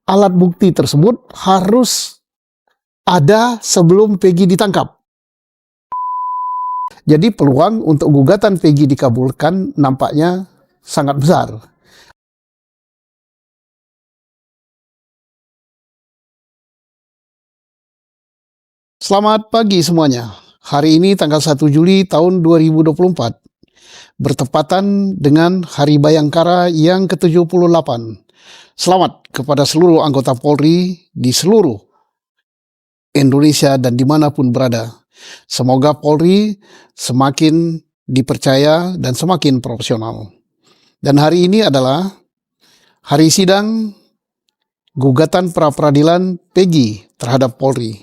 alat bukti tersebut harus ada sebelum Peggy ditangkap. Jadi peluang untuk gugatan Peggy dikabulkan nampaknya sangat besar. Selamat pagi semuanya. Hari ini tanggal 1 Juli tahun 2024. Bertepatan dengan Hari Bayangkara yang ke-78. Selamat kepada seluruh anggota Polri di seluruh Indonesia dan dimanapun berada. Semoga Polri semakin dipercaya dan semakin profesional. Dan hari ini adalah hari sidang gugatan pra-peradilan Peggy terhadap Polri.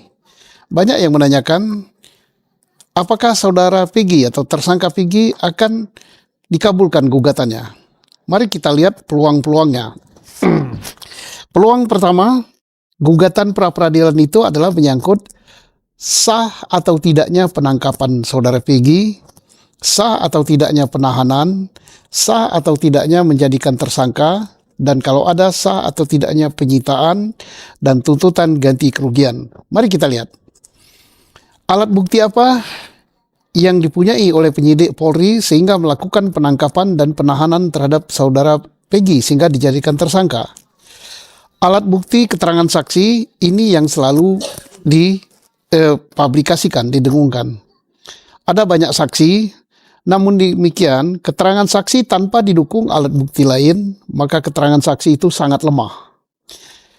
Banyak yang menanyakan, apakah saudara Peggy atau tersangka Peggy akan dikabulkan gugatannya? Mari kita lihat peluang-peluangnya. Peluang pertama, gugatan pra-peradilan itu adalah menyangkut sah atau tidaknya penangkapan saudara Peggy, sah atau tidaknya penahanan, sah atau tidaknya menjadikan tersangka, dan kalau ada sah atau tidaknya penyitaan dan tuntutan ganti kerugian. Mari kita lihat. Alat bukti apa yang dipunyai oleh penyidik Polri sehingga melakukan penangkapan dan penahanan terhadap saudara Peggy sehingga dijadikan tersangka? Alat bukti keterangan saksi ini yang selalu dipublikasikan, didengungkan. Ada banyak saksi, namun demikian keterangan saksi tanpa didukung alat bukti lain, maka keterangan saksi itu sangat lemah.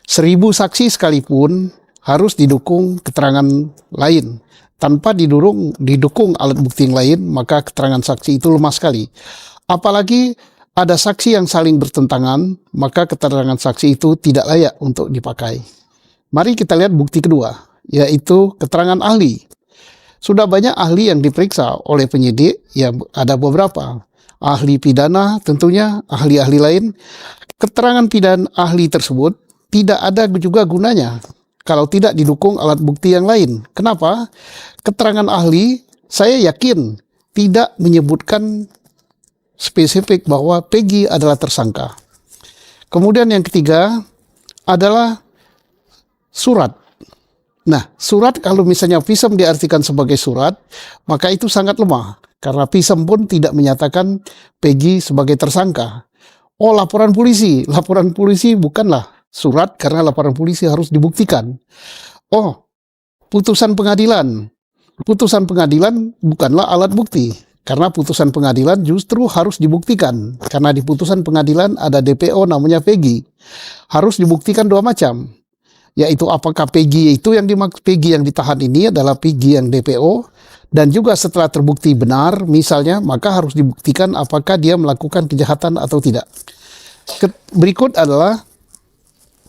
1000 saksi sekalipun harus didukung keterangan lain. Tanpa didukung alat bukti yang lain, maka keterangan saksi itu lemah sekali. Apalagi ada saksi yang saling bertentangan, maka keterangan saksi itu tidak layak untuk dipakai. Mari kita lihat bukti kedua, yaitu keterangan ahli. Sudah banyak ahli yang diperiksa oleh penyidik, ya ada beberapa. Ahli pidana tentunya, ahli-ahli lain. Keterangan pidana ahli tersebut tidak ada juga gunanya kalau tidak didukung alat bukti yang lain. Kenapa? Keterangan ahli, saya yakin, tidak menyebutkan spesifik bahwa Peggy adalah tersangka. Kemudian yang ketiga adalah surat. Nah, surat kalau misalnya visum diartikan sebagai surat, maka itu sangat lemah. Karena visum pun tidak menyatakan Peggy sebagai tersangka. Oh, laporan polisi. Laporan polisi bukanlah surat karena laporan polisi harus dibuktikan. Oh, putusan pengadilan. Putusan pengadilan bukanlah alat bukti. Karena putusan pengadilan justru harus dibuktikan. Karena di putusan pengadilan ada DPO namanya Peggy. Harus dibuktikan dua macam. Yaitu apakah Peggy itu yang Peggy yang ditahan ini adalah Peggy yang DPO. Dan juga setelah terbukti benar misalnya, maka harus dibuktikan apakah dia melakukan kejahatan atau tidak. Berikut adalah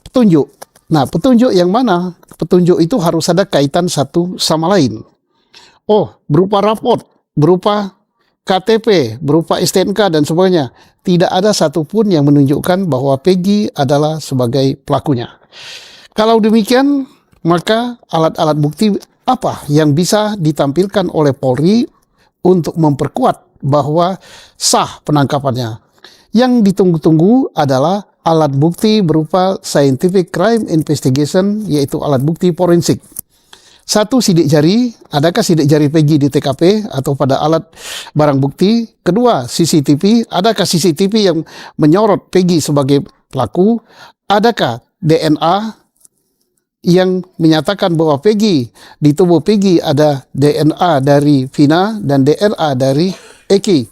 petunjuk. Nah, petunjuk yang mana? Petunjuk itu harus ada kaitan satu sama lain. Oh, berupa raport, berupa KTP, berupa STNK dan sebagainya. Tidak ada satupun yang menunjukkan bahwa Peggy adalah sebagai pelakunya. Kalau demikian, maka alat-alat bukti apa yang bisa ditampilkan oleh Polri untuk memperkuat bahwa sah penangkapannya? Yang ditunggu-tunggu adalah alat bukti berupa scientific crime investigation, yaitu alat bukti forensik. Satu, sidik jari. Adakah sidik jari Peggy di TKP atau pada alat barang bukti? Kedua, CCTV. Adakah CCTV yang menyorot Peggy sebagai pelaku? Adakah DNA yang menyatakan bahwa Peggy, di tubuh Peggy ada DNA dari Vina dan DNA dari Eki?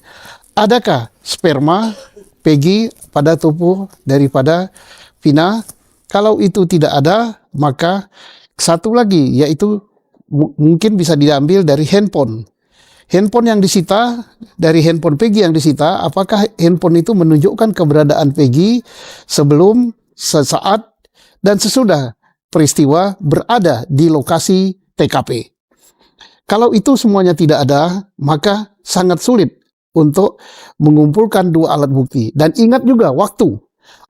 Adakah sperma Peggy pada tubuh daripada Vina? Kalau itu tidak ada, maka satu lagi, yaitu mungkin bisa diambil dari handphone. Handphone yang disita, dari handphone Peggy yang disita, apakah handphone itu menunjukkan keberadaan Peggy sebelum, sesaat, dan sesudah peristiwa berada di lokasi TKP? Kalau itu semuanya tidak ada, maka sangat sulit untuk mengumpulkan dua alat bukti. Dan ingat juga waktu.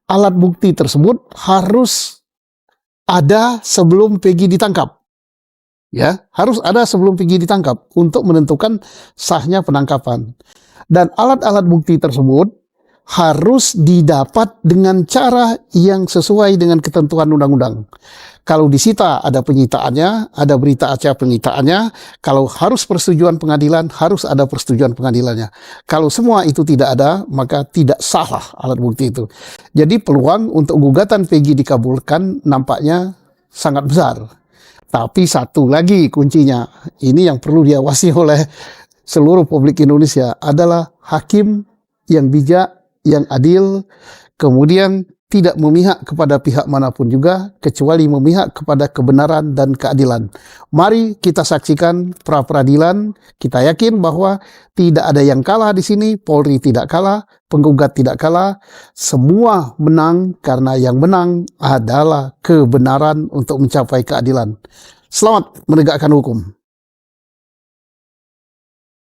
Alat bukti tersebut harus ada sebelum Peggy ditangkap. Ya, harus ada sebelum Peggy ditangkap untuk menentukan sahnya penangkapan. Dan alat-alat bukti tersebut harus didapat dengan cara yang sesuai dengan ketentuan undang-undang. Kalau disita ada penyitaannya, ada berita acara penyitaannya. Kalau harus persetujuan pengadilan, harus ada persetujuan pengadilannya. Kalau semua itu tidak ada, maka tidak salah alat bukti itu. Jadi peluang untuk gugatan PG dikabulkan nampaknya sangat besar. Tapi satu lagi kuncinya, ini yang perlu diawasi oleh seluruh publik Indonesia adalah hakim yang bijak, yang adil, kemudian tidak memihak kepada pihak manapun juga, kecuali memihak kepada kebenaran dan keadilan. Mari kita saksikan pra-peradilan, kita yakin bahwa tidak ada yang kalah di sini, Polri tidak kalah, penggugat tidak kalah, semua menang karena yang menang adalah kebenaran untuk mencapai keadilan. Selamat menegakkan hukum.